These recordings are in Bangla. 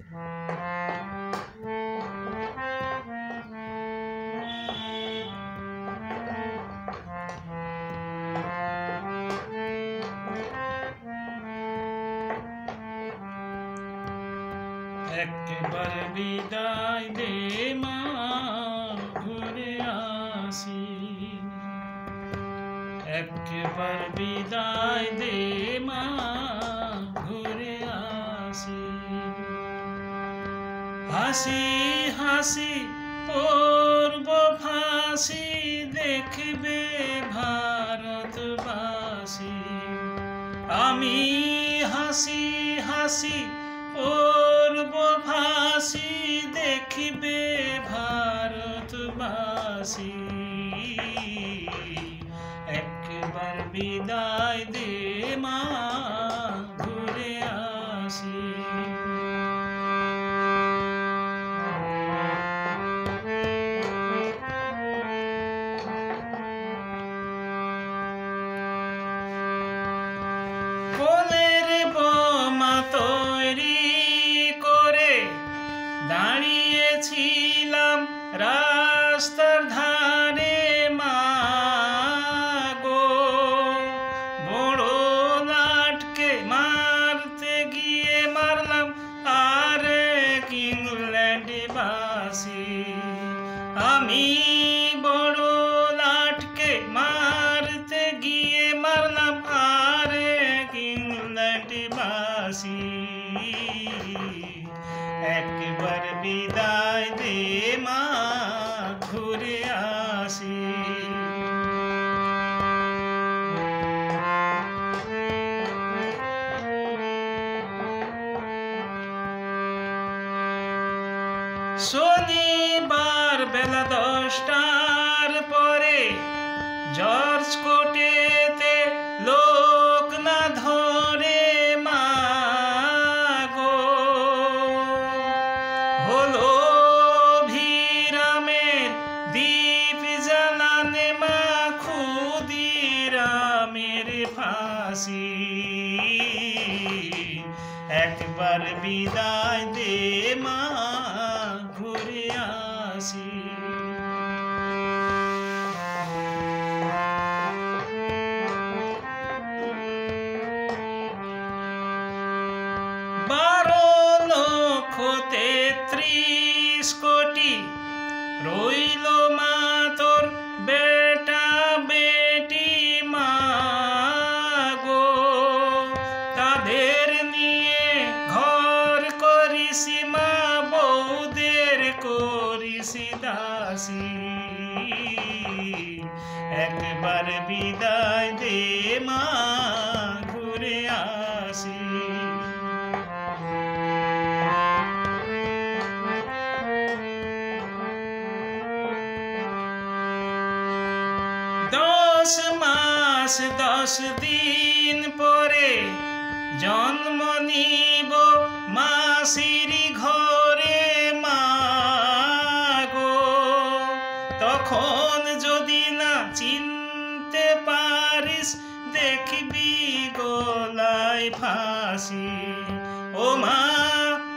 একবার বিদায় দে মা, ঘুরে আসি। একবার বিদায় দে মা, ঘুরে আসি। হাসি হাসি পড়ব ফাঁসি, দেখবে ভারতবাসী। আমি হাসি হাসি পড়ব ফাঁসি, দেখবে ভারতবাসী। একবার বিদায় দে মা, ঘুরে আসি। কোলের বোমা তৈরি করে দাঁড়িয়েছিলাম রাস্তার ধারে মা গো, বড় লাটকে মারতে গিয়ে মারলাম আরেক ইংল্যান্ডবাসী। আমি বড় লাটকে মারতে গিয়ে মারলাম আরেক ইংল্যান্ডবাসী। একবার বিদায় দে মা, ঘুরে আসি। শনিবার বেলা 10টার পরে জর্জ কোর্টেতে লোক না ধরে মা গো, হলো ভিরামের দীপ জ্বালানে মা, ক্ষুদিরামের ফাঁসি। একবার বিদায় দে মা, ঘুরে আসি। বারো লক্ষ ৩৩ কোটি রইল মা তোর বেটা বেটি মা গো, তাদের নিয়ে ঘর করিস মা, বউদের করিস দাসী। একবার বিদায় দে মা, ঘুরে আসি। দশ মাস 10 দিন পরে জন্ম নিব মাসির ঘরে মা গো, তখন যদি না চিনতে পারিস, দেখবি গলায় ফাঁসি। ও মা,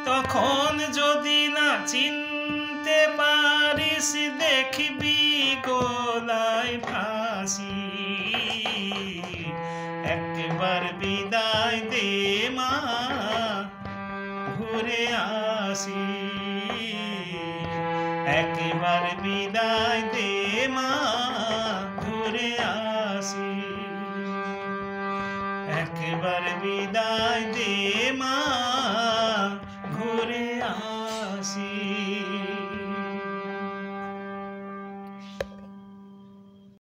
তখন যদি না চিনতে পারিস, দেখবি গলায় ফাঁসি। একবার বিদায় দে মা, ঘুরে আসি। একবার বিদায় দে মা, ঘুরে আসি। একবার বিদায় দে মা, ঘুরে আসি।